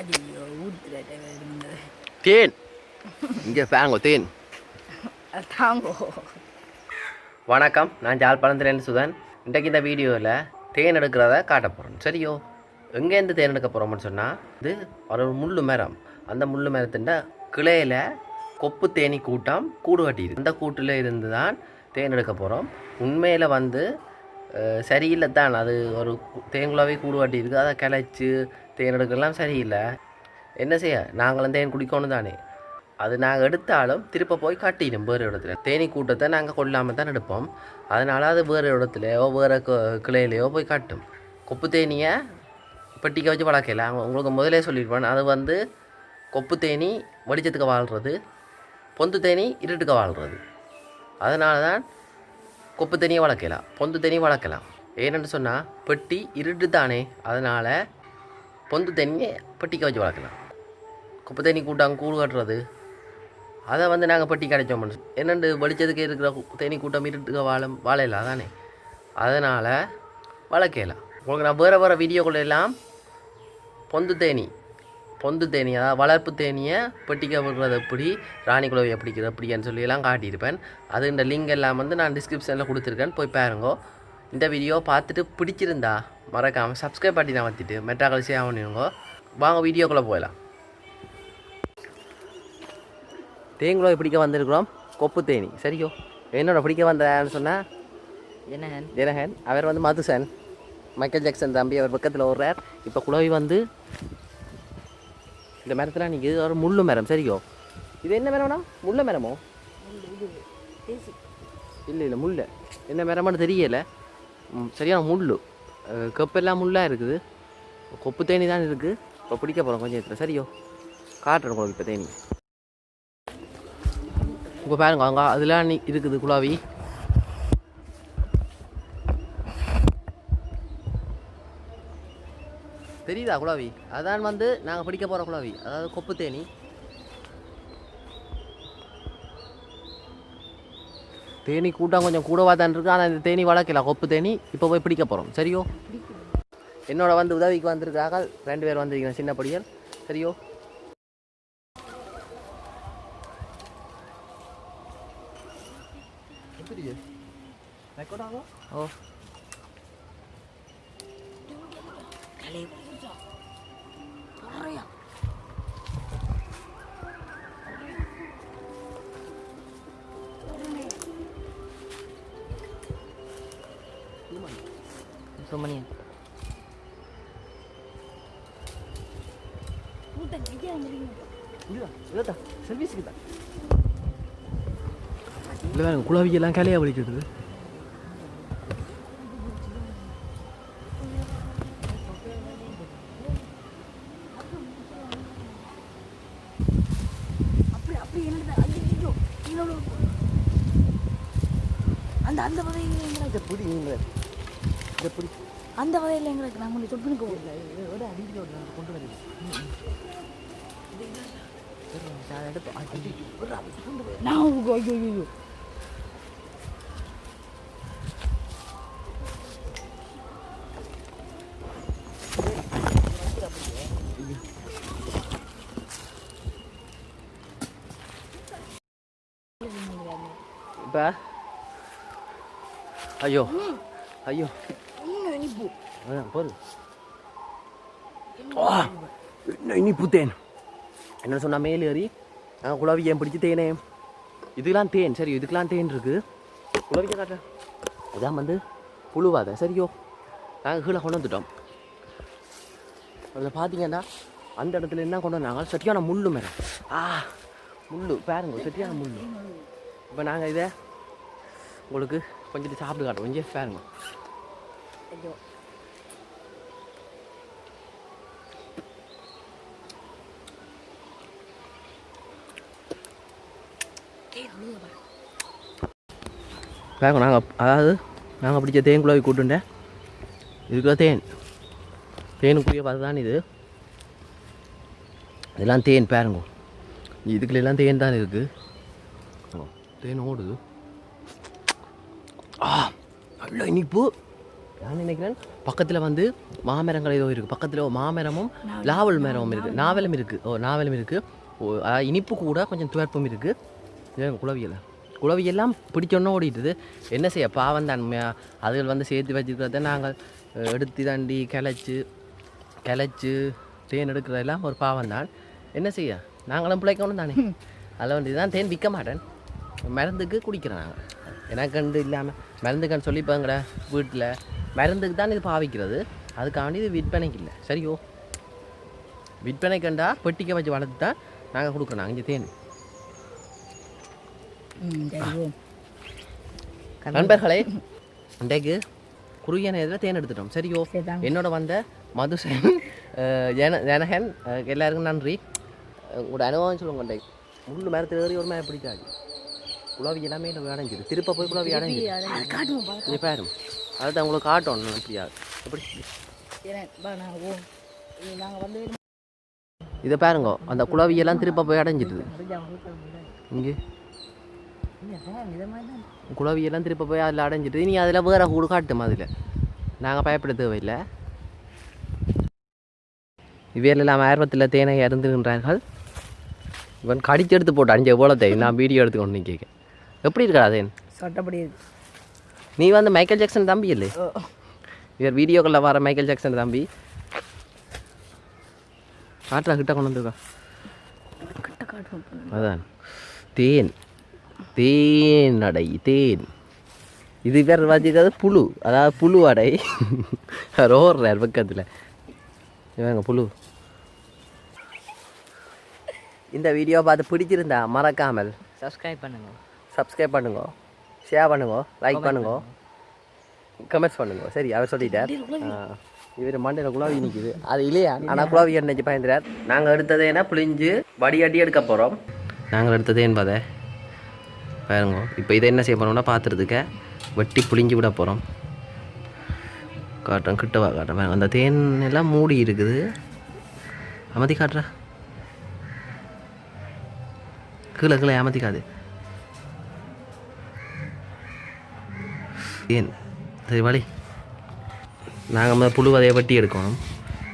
ஐயோ ஊத்துறேன் தேன் இங்கே பாருங்க தேன் தாங்கோ. வணக்கம், நான் ஜாழ்ப்பாணத்துலேருந்து சுதன். இன்றைக்கு இந்த வீடியோவில் தேன் எடுக்கிறத காட்ட போகிறோம். சரியோ, எங்கேருந்து தேன் எடுக்க போகிறோம்னு சொன்னால், இது ஒரு முள்ளு மரம். அந்த முள்ளு மரத்தின் கிளையில் கொப்பு தேனி கூட்டம் கூடு கட்டியிருக்கு. அந்த கூட்டில் இருந்து தான் தேன் எடுக்க போகிறோம். உண்மையில் சரியில்லை தான், அது ஒரு தேங்குலாவே கூடு கட்டியிருக்கு. அதை கிளைச்சி தேன் எடுக்கலாம் சரியில்லை. என்ன செய்ய, நாங்களும் தேன் குடிக்கணும் தானே. அது நாங்கள் எடுத்தாலும் திருப்ப போய் காட்டிடும் வேறு இடத்துல. தேனி கூட்டத்தை நாங்கள் கொள்ளாமல் தான் எடுப்போம். அதனால் அது வேறு இடத்துலையோ வேறு கிளையிலையோ போய் காட்டும். கொப்பு தேனியை பெட்டிக்க வச்சு வளர்க்கல. உங்களுக்கு முதலே சொல்லியிருப்பேன், அது கொப்பு தேனி வெளிச்சத்துக்கு வாழ்கிறது, பொந்து தேனி இருட்டுக்கு வாழ்கிறது. அதனால தான் கொப்பு தேனியை வளர்க்கலாம், பொந்து தேனியை வளர்க்கலாம். ஏன்னு சொன்னால் பெட்டி இருட்டு தானே, அதனால் பொந்து தேனியை பெட்டிக்க வச்சு வளர்க்கலாம். கொப்பு தேனி கூட்டம் கூடு கட்டுறது, அதை நாங்கள் பெட்டி கிடைச்சோம். என்னென்று வெளிச்சத்துக்கு இருக்கிற தேனி கூட்டம் இருட்டுக்கு வாழையில தானே, அதனால் வளர்க்கலாம். உங்களுக்கு நான் வேறு வீடியோக்குள்ள எல்லாம் பொந்து தேனி அதாவது வளர்ப்பு தேனியை பெட்டிக்க விடுறது எப்படி, ராணி குலவை எப்படிக்கிறது எப்படின்னு சொல்லியெல்லாம் காட்டியிருப்பேன். அது இந்த லிங்க் எல்லாம் நான் டிஸ்கிரிப்ஷனில் கொடுத்துருக்கேன், போய் பாருங்கோ. இந்த வீடியோ பார்த்துட்டு பிடிச்சிருந்தா மறக்காமல் சப்ஸ்கிரைப் பண்ணி நான் வச்சுட்டு மெட்ரா கழிச்சு ஆகணுங்கோ. வாங்க வீடியோக்குள்ளே போயிடலாம். தேங்குலோவை பிடிக்க வந்திருக்கிறோம், கொப்பு தேனி. சரியோ, என்னோட பிடிக்க வந்தான்னு சொன்னால் ஜனகன், அவர் மதுசன், மைக்கேல் ஜாக்சன் தம்பி, அவர் பக்கத்தில் ஓடுறார். இப்போ குலவி இந்த மரத்தில் நிற்கிது, ஒரு முள்ளு மரம். சரியோ, இது என்ன மரம்னா? முள்ள மரமோ? இல்லை முள்ளு என்ன மரமானு தெரியலை. சரியான முள்ளு, கப்பெல்லாம் முள்ளாக இருக்குது. கொப்பு தேனி தான் இருக்குது. இப்போ பிடிக்க போகிறோம் கொஞ்சம் இடத்துல. சரியோ, காட்டுறோம் உங்களுக்கு இப்போ தேனி. இப்போ பாருங்க, அங்கே அதெல்லாம் இருக்குது குலாவி. தெரியுதா குலாவி? அதான் நாங்கள் பிடிக்க போகிற குலாவி, அதாவது கொப்பு தேனி. தேனி கூட்டம் கொஞ்சம் கூடவா தான் இருக்குது, ஆனால் இந்த தேனி வளர்க்கலாம், கொப்பு தேனி. இப்போ போய் பிடிக்க போகிறோம். சரியோ, என்னோட உதவிக்கு வந்திருக்காங்க 2 பேர் வந்திருக்கிறேன், சின்ன படிகள். சரியோ, ஓ சுமணியா சர்வீஸுக்கு தான் இல்லை வேறு குழாவிக்கெல்லாம் கலையாக வலிக்கிறது. அந்த வகையில் எங்களுக்கு பிடி பிடி அந்த வகையில் எங்களுக்கு நாங்கள் சொட்டு கொண்டு வருது. ஐயோ இப்போ ஐயோ ஐயோ போரு என்ன இனிப்பு தேன் என்ன சொன்னால் மேலே ஏறி நாங்கள் குழாவி ஏன் பிடிச்சி தேனே. இதுக்கெல்லாம் தேன். சரி, இதுக்கெல்லாம் தேன் இருக்குது. குழவிக்க காட்டுறேன். இதான் புழுவாத. சரியோ, நாங்கள் கீழே கொண்டு வந்துட்டோம். அதில் பார்த்தீங்கன்னா அந்த இடத்துல என்ன கொண்டு வந்தாங்க, சரியான முள்ளு மரம். முள்ளு பாருங்க, சரியான முள்ளு. இப்போ நாங்கள் இதை உங்களுக்கு கொஞ்சம் சாப்பிட்டு காட்டுவோம். இங்கே பாருங்க. பாருங்க, நாங்கள் பிடிச்ச தேன் குழாவி கூட்டுண்டேன். இதுக்குள்ள தேனுக்குரிய பார்த்து தான் இது. இதெல்லாம் தேன் பாருங்க, இதுக்குள்ளெல்லாம் தேன் தான் இருக்குது. தேன் ஓடுது. நல்ல இனிப்பு. நான் நினைக்கிறேன் பக்கத்தில் வந்து மாமரங்கள் ஏதோ இருக்குது. பக்கத்தில் மாமரமும் லாவல் மரமும் இருக்குது. நாவலும் இருக்குது. நாவலும் இருக்குது. இனிப்பு கூட கொஞ்சம் துவர்ப்பும் இருக்குது. குளவியெல்லாம் பிடிச்சோன்னே ஓடிட்டுது. என்ன செய்ய பாவம் தான். அதுகள் வந்து சேர்த்து வச்சுக்கிறத நாங்கள் எடுத்து தாண்டி கிளச்சி தேன் எடுக்கிறதெல்லாம் ஒரு பாவம் தான். என்ன செய்ய நாங்களும் பிழைக்கணும் தானே. அதில் வந்து தான் தேன் விற்க மாட்டேன், மருந்துக்கு குடிக்கிறேன் நாங்கள். எனக்கு இல்லாமல் மருந்துக்கான்னு சொல்லிப்பாங்கட வீட்டில் மருந்துக்கு தான் இது பாவிக்கிறது. அதுக்காண்டி இது விற்பனைக்கு இல்லை. சரியோ, விற்பனைக்கண்டா பெட்டிக்க வச்சு வளர்த்து தான் நாங்கள் கொடுக்குறோம். நாங்கள் இங்கே தேன். நண்பர்களே, இன்றைக்கு குறுகிய நேரத்தில் தேன் எடுத்துட்டோம். சரியோ, என்னோட வந்த மதுசன் ஜனகன் எல்லாருக்கும் நன்றி. உங்களோட அனுபவம் சொல்லுங்க. இன்றைக்கு முள்ளு மரத்தில் ஏறி ஒரு மேலே பிடிக்காது. குழாவி எல்லாமே அடைஞ்சிது. திருப்ப போய் குழாவி அடைஞ்சிது. பாரு, அதுதான் உங்களுக்கு காட்டணும். எப்படியாது எப்படி இதை பாருங்க, அந்த குழாவியெல்லாம் திருப்ப போய் அடைஞ்சிட்டுது. இங்கே குழவியெல்லாம் திருப்ப போய் அதில் அடைஞ்சிட்டு நீ அதில் வேற கூடு காட்டும். அதில் நாங்கள் பயப்பட தேவையில்லை. இவையெல்லாம் ஆர்வத்தில் தேனை அருந்துகின்றார்கள். இவன் கடிச்சு எடுத்து போட்டு அஞ்சு போலத்தை நான் வீடியோ எடுத்துக்கொண்டு நீ கேட்க எப்படி இருக்கா தேன் சட்டப்படி. நீ வந்து மைக்கேல் ஜாக்சன் தம்பி இல்லை? இவர் வீடியோக்களில் வர மைக்கேல் ஜாக்சன் தம்பி. காட்டுறா கிட்ட கொண்டு வந்துருக்கா. அதான் தேன் அடை. தேன் இது பேர் வச்சுக்கிறது புழு. அதாவது புழு அடை. ரோடுறார் பக்கத்தில் இவங்க புழு. இந்த வீடியோ பார்த்து பிடிச்சிருந்தா மறக்காமல் சப்ஸ்கிரைப் பண்ணுங்க, ஷேர் பண்ணுங்க, லைக் பண்ணுங்க, கமெண்ட்ஸ் பண்ணுங்க. சரி, அவர் சொல்லிட்டார். இவர் மண்டையில் குழாவி நிற்கிது. அது இல்லையா, ஆனால் குழாவி நினைச்சு பயந்துறார். நாங்கள் எடுத்ததே என்ன புளிஞ்சு வடி எடுக்க போகிறோம். நாங்கள் எடுத்ததே என்பதை பாருங்க. இப்போ இதை என்ன செய்ய போகிறோம்னா பாத்திரத்துக்கு வெட்டி புளிஞ்சு விட போகிறோம். காட்டுறேன், கிட்டவா காட்டுறேன். அந்த தேன் எல்லாம் மூடி இருக்குது. அமர்த்தி காட்டுறா. கீழே அமர்த்திக்காது. தேன் சரி வழி. நாங்கள் புழுவதையை வெட்டி எடுக்கணும்.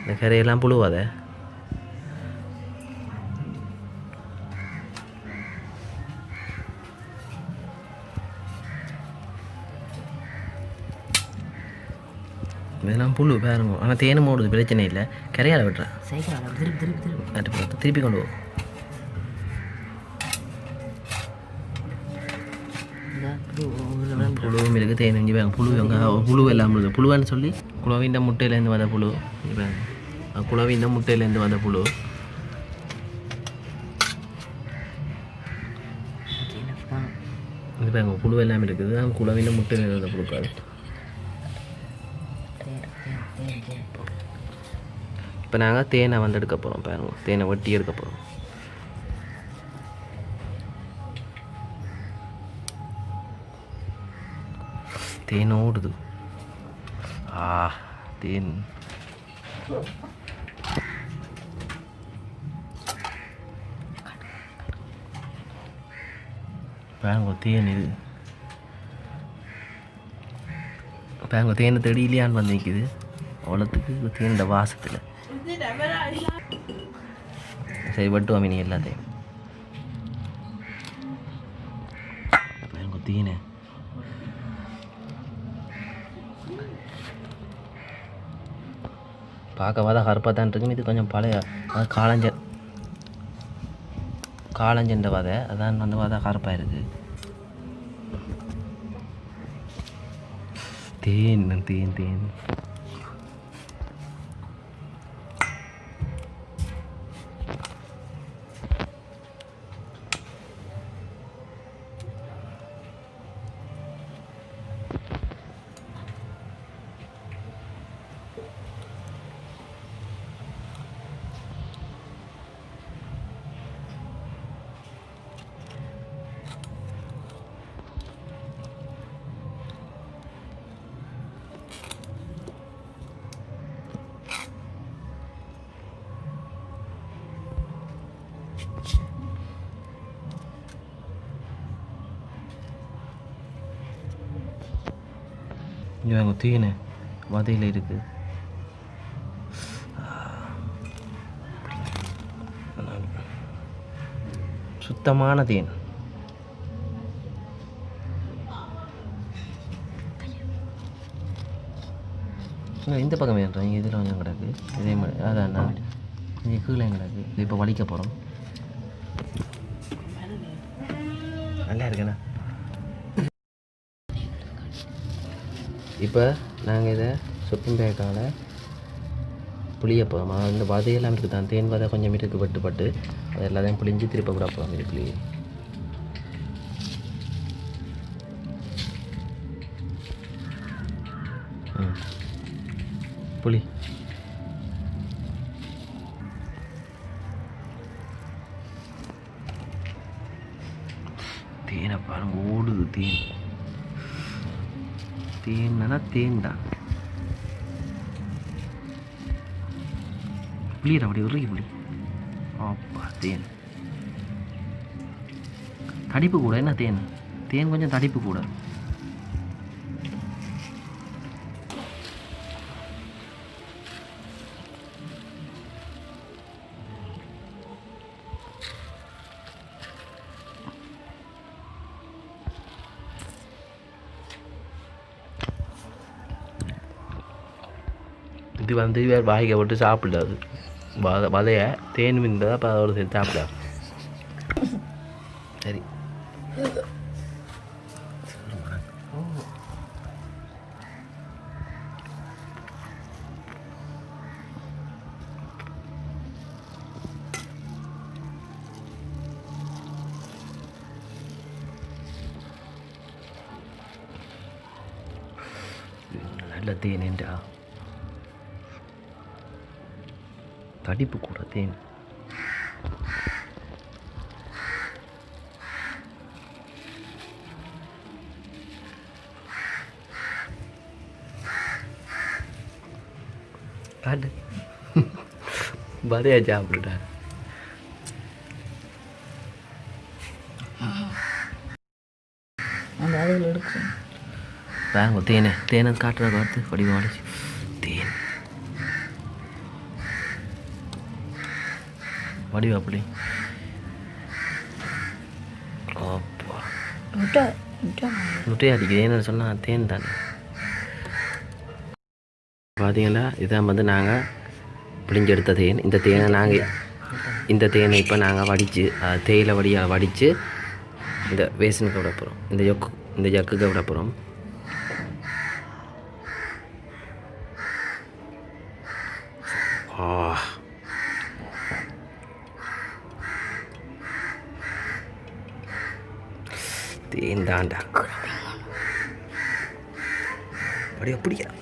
இந்த கரையெல்லாம் புழுவதை. இதெல்லாம் புழு பாருங்க. ஆனால் தேனும் ஓடுது, பிரச்சனை இல்லை. கரையால் விட்டுறேன். திருப்பி கொண்டு போ. புழுவும் இருக்குது, தேன் இஞ்சி வேங்க. புழு எல்லாம் இருக்குது. புழுவான்னு சொல்லி குளவின் முட்டையிலேருந்து வந்த புழு. குளவின் முட்டையிலேருந்து வந்த புழு. இது பாருங்க, புழு எல்லாம் இருக்குது. குளவின் முட்டையிலேருந்து வந்த புழுக்காது. இப்போ நாங்கள் தேனை வந்து எடுக்க போகிறோம். பாருங்க, தேனை வெட்டி எடுக்க போகிறோம். தேன் ஓடுது. தேன் பாருங்க, தேன் இது பாருங்க. தேனை தேடி இல்லையான்னு வந்து நிற்கிது. அவ்வளோத்துக்கு தேனோட வாசத்தில். சரி, வெட்டுவாமி நீ எல்லாத்தையும். பாருங்க தேனை. பார்க்க வாத கருப்பாக தான் இருக்குன்னு. இது கொஞ்சம் பழைய காலஞ்செண்ட வதை. அதான் வந்து வாத கருப்பாக இருக்குது. தேன் தேன் தேன் இவங்க தீனு வதையில் இருக்குது. சுத்தமான தேன். இந்த பக்கம் ஏறுறேன். இங்கே இதில் கொஞ்சம் கிடக்கு. இதே மாதிரி அதான் இங்கே கீழே கிடக்கு. இது இப்போ வலிக்க போகிறோம். நல்லா இருக்குண்ணா. இப்போ நாங்கள் இதை சொப்பிங் பேக்கால் புளிய போகிறோம். இந்த வதையெல்லாம் இருக்குது தான். தேன் வதை கொஞ்சம் இருக்கு பட்டு அது எல்லாத்தையும் புளிஞ்சு திருப்ப கூட போகிறோம். இருக்குல்லையே புளி தேனை பாருங்க ஓடுது. தேன்னா தேன் தான். புளியற அப்படி உருகி புளி. அப்பா தேன் தடிப்பு கூட. என்ன தேன் கொஞ்சம் தடிப்பு கூட. இது வந்து வேறு வாய்க்க போட்டு சாப்பிடாது. வதைய தேன் மிந்ததை அப்போ அதோட சேர்த்து சாப்பிடாது. சரி நல்ல தேனேண்டா. தடிப்பு கூட தேன். காட்டு வதையா சாப்பிடுடா. அந்த அதில் எடுக்கும் பாருங்க தேனை காட்டுற பார்த்து வடிவம் அடிச்சு தேன் வடிவம் அப்படி. அப்பா முட்டையை அடிக்குது. என்னன்னு சொன்னால் தேன் தானே. பார்த்தீங்கன்னா இதான் வந்து நாங்கள் பிழிஞ்செடுத்த தேன். இந்த தேனை இப்போ நாங்கள் வடித்து தேயிலை வடியாக வடித்து இந்த வேசனுக்கு விட போகிறோம். இந்த ஜக்குக்கு விட போகிறோம். தேன் தாண்டா. அப்படியே பிடிக்கிறேன்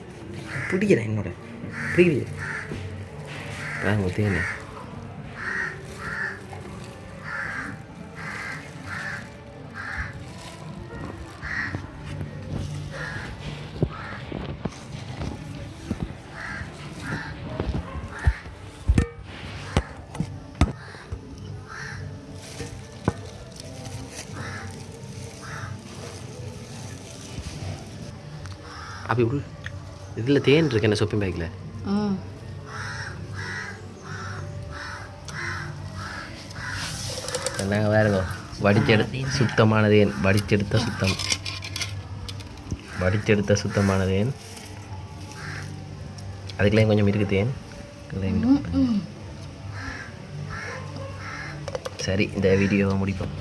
என்னோட பிடிக்கிறேன். பாருங்க தேனை. அப்படி இதில் தேன் இருக்கு என்ன ஷாப்பிங் பேக்கில். நாங்கள் வேறுங்க சுத்தமான தேன். வடிச்செடுத்த சுத்தமான தேன். அதுக்கெல்லாம் கொஞ்சம் இருக்குது தேன். சரி இந்த வீடியோவை முடிப்போம்.